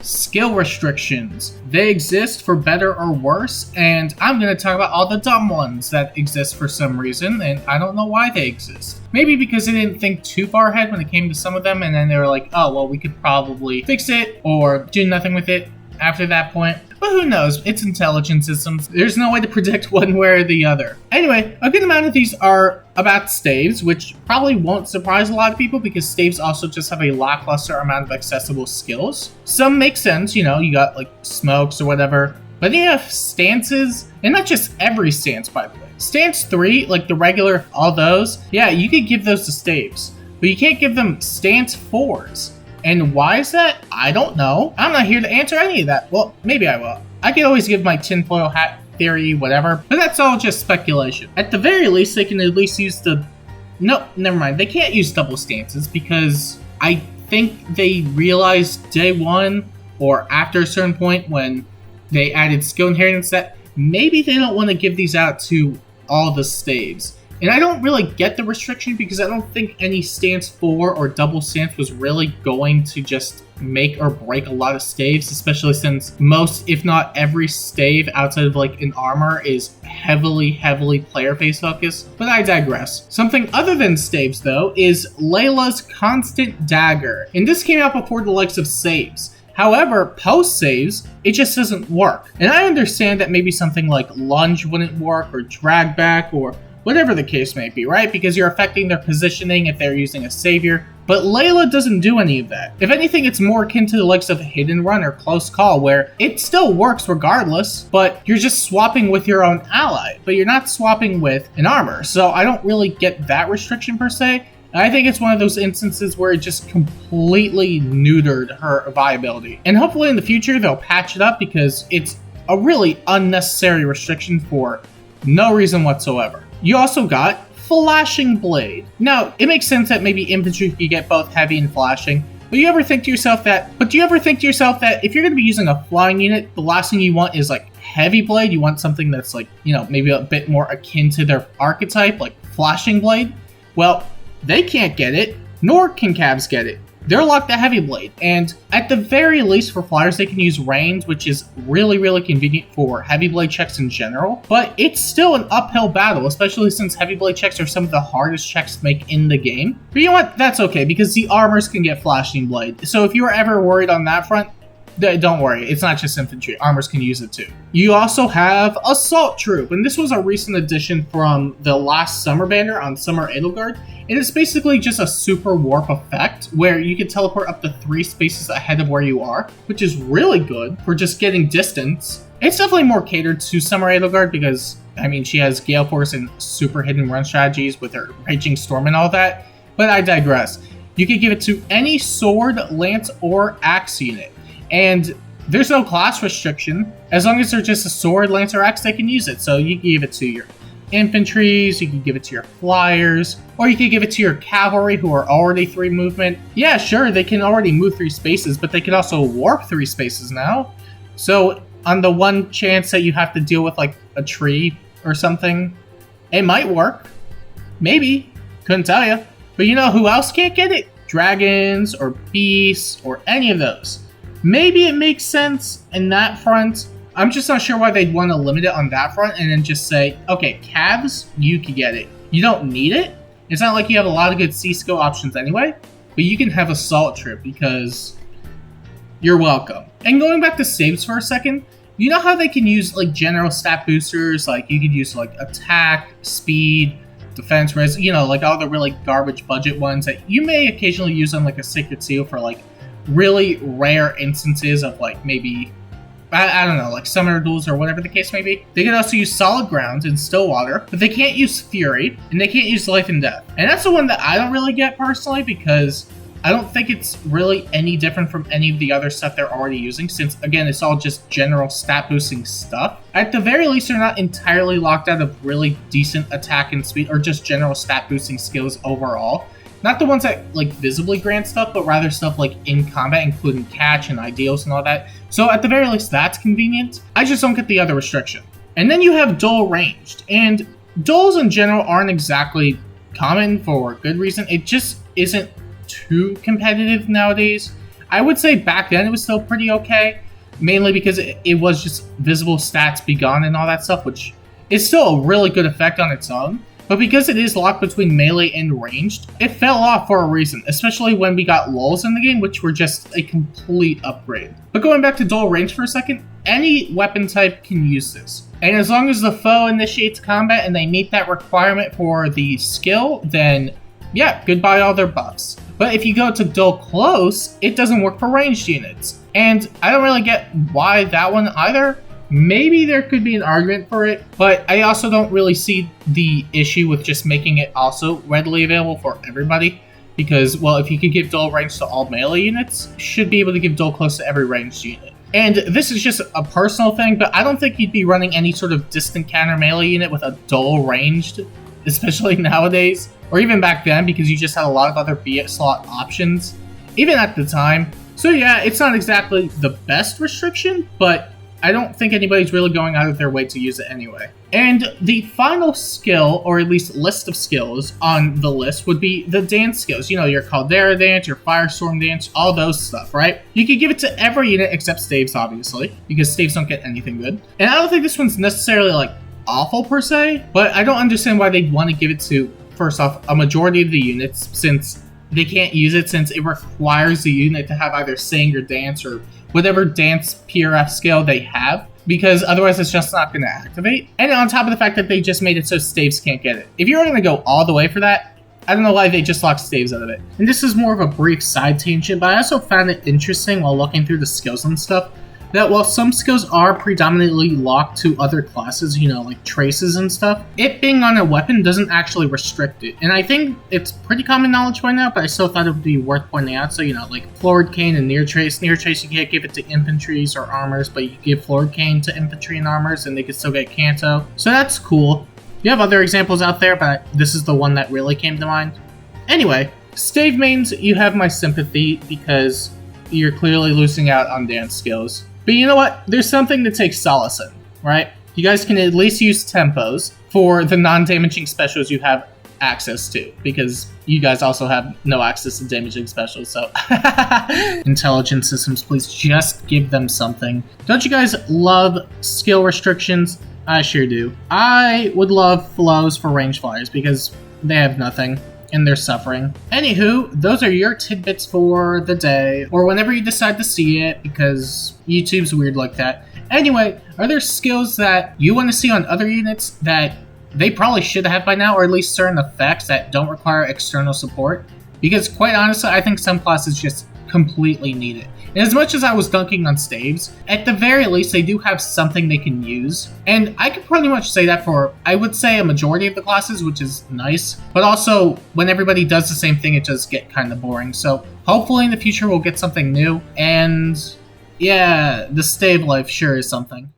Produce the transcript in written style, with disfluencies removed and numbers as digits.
skill restrictions. They exist for better or worse, and I'm going to talk about all the dumb ones that exist for some reason, and I don't know why they exist. Maybe because they didn't think too far ahead when it came to some of them, and then they were like, oh, well, we could probably fix it or do nothing with it after that point. But who knows? It's intelligent systems. There's no way to predict one way or the other. Anyway, a good amount of these are about staves, which probably won't surprise a lot of people because staves also just have a lackluster amount of accessible skills. Some make sense, you know, you got like smokes or whatever. But then you have stances, and not just every stance, by the way. Stance 3, like the regular, all those, yeah, you could give those to staves. But you can't give them stance 4s. And why is that? I don't know. I'm not here to answer any of that. Well, maybe I will. I could always give my tinfoil hat theory, whatever, but that's all just speculation. At the very least, they can at least use the... No, never mind. They can't use double stances because I think they realized day one or after a certain point when they added skill inheritance that maybe they don't want to give these out to all the staves. And I don't really get the restriction because I don't think any stance 4 or double stance was really going to just make or break a lot of staves, especially since most, if not every stave outside of like an armor is heavily player face focused. But I digress. Something other than staves though is Layla's constant dagger. And this came out before the likes of saves. However, post-saves, it just doesn't work. And I understand that maybe something like lunge wouldn't work or drag back or whatever the case may be, right? Because you're affecting their positioning if they're using a savior. But Layla doesn't do any of that. If anything, it's more akin to the likes of hidden run or close call, where it still works regardless, but you're just swapping with your own ally, but you're not swapping with an armor. So I don't really get that restriction per se. I think it's one of those instances where it just completely neutered her viability. And hopefully in the future they'll patch it up because it's a really unnecessary restriction for no reason whatsoever. You also got Flashing Blade. Now, it makes sense that maybe infantry could get both heavy and flashing, but do you ever think to yourself that if you're going to be using a flying unit, the last thing you want is like heavy blade? You want something that's like, you know, maybe a bit more akin to their archetype, like Flashing Blade? Well, they can't get it, nor can Cavs get it. They're locked to heavy blade, and at the very least for flyers they can use range, which is really convenient for heavy blade checks in general, but it's still an uphill battle, especially since heavy blade checks are some of the hardest checks to make in the game. But you know what, that's okay, because the armors can get flashing blade, so if you were ever worried on that front, don't worry, it's not just infantry, armors can use it too. You also have Assault Troop, and this was a recent addition from the last summer banner on Summer Edelgard, and it's basically just a super warp effect where you can teleport up to 3 spaces ahead of where you are, which is really good for just getting distance. It's definitely more catered to Summer Edelgard because, I mean, she has Gale Force and super hidden run strategies with her Raging Storm and all that, but I digress. You can give it to any sword, lance, or axe unit. And there's no class restriction. As long as they're just a sword, lance, or axe, they can use it. So you can give it to your infantries, you can give it to your flyers, or you can give it to your cavalry who are already 3 movement. Yeah, sure, they can already move 3 spaces, but they can also warp 3 spaces now. So on the one chance that you have to deal with like a tree or something, it might work. Maybe. Couldn't tell you. But you know who else can't get it? Dragons or beasts or any of those. Maybe it makes sense in that front. I'm just not sure why they'd want to limit it on that front and then just say, okay, Cavs, you can get it. You don't need it. It's not like you have a lot of good C-skill options anyway, but you can have Assault Troop because you're welcome. And going back to saves for a second, you know how they can use like general stat boosters, like you could use like attack, speed, defense, res, you know, like all the really garbage budget ones that you may occasionally use on like a Sacred Seal for like really rare instances of like maybe, I don't know, like summoner duels or whatever the case may be. They can also use Solid Ground and Stillwater, but they can't use Fury, and they can't use Life and Death. And that's the one that I don't really get personally, because I don't think it's really any different from any of the other stuff they're already using, since, again, it's all just general stat boosting stuff. At the very least, they're not entirely locked out of really decent attack and speed, or just general stat boosting skills overall. Not the ones that, like, visibly grant stuff, but rather stuff like in combat, including catch and ideals and all that. So at the very least, that's convenient. I just don't get the other restriction. And then you have dual ranged. And duels in general aren't exactly common for good reason. It just isn't too competitive nowadays. I would say back then it was still pretty okay, mainly because it was just visible stats be gone and all that stuff, which is still a really good effect on its own. But because it is locked between melee and ranged, it fell off for a reason, especially when we got lulls in the game, which were just a complete upgrade. But going back to dual range for a second, any weapon type can use this. And as long as the foe initiates combat and they meet that requirement for the skill, then yeah, goodbye all their buffs. But if you go to dual close, it doesn't work for ranged units. And I don't really get why that one either. Maybe there could be an argument for it, but I also don't really see the issue with just making it also readily available for everybody. Because, well, if you could give dual range to all melee units, you should be able to give dual close to every ranged unit. And this is just a personal thing, but I don't think you'd be running any sort of distant counter melee unit with a dual ranged, especially nowadays, or even back then, because you just had a lot of other B slot options, even at the time. So yeah, it's not exactly the best restriction, but I don't think anybody's really going out of their way to use it anyway. And the final skill, or at least list of skills on the list, would be the dance skills. You know, your Caldera dance, your Firestorm dance, all those stuff, right? You could give it to every unit except Staves, obviously, because Staves don't get anything good. And I don't think this one's necessarily, like, awful per se, but I don't understand why they'd want to give it to, first off, a majority of the units, since they can't use it, since it requires the unit to have either sing or dance or whatever dance PRF skill they have, because otherwise it's just not going to activate. And on top of the fact that they just made it so Staves can't get it. If you're going to go all the way for that, I don't know why they just locked Staves out of it. And this is more of a brief side tangent, but I also found it interesting while looking through the skills and stuff, that while some skills are predominantly locked to other classes, you know, like traces and stuff, it being on a weapon doesn't actually restrict it. And I think it's pretty common knowledge by now, but I still thought it would be worth pointing out. So, you know, like Florid Cane and Near Trace. Near Trace, you can't give it to infantries or armors, but you can give Florid Cane to infantry and armors, and they can still get Canto. So that's cool. You have other examples out there, but this is the one that really came to mind. Anyway, Stave mains, you have my sympathy because you're clearly losing out on dance skills. But you know what? There's something to take solace in, right? You guys can at least use tempos for the non-damaging specials you have access to, because you guys also have no access to damaging specials, so intelligent systems, please just give them something. Don't you guys love skill restrictions? I sure do. I would love flows for range flyers because they have nothing and they're suffering. Anywho, those are your tidbits for the day, or whenever you decide to see it, because YouTube's weird like that. Anyway, are there skills that you want to see on other units that they probably should have by now, or at least certain effects that don't require external support? Because quite honestly, I think some classes just completely need it. And as much as I was dunking on Staves, at the very least they do have something they can use. And I could pretty much say that for, I would say, a majority of the classes, which is nice. But also, when everybody does the same thing, it does get kind of boring. So hopefully in the future we'll get something new. And yeah, the Stave life sure is something.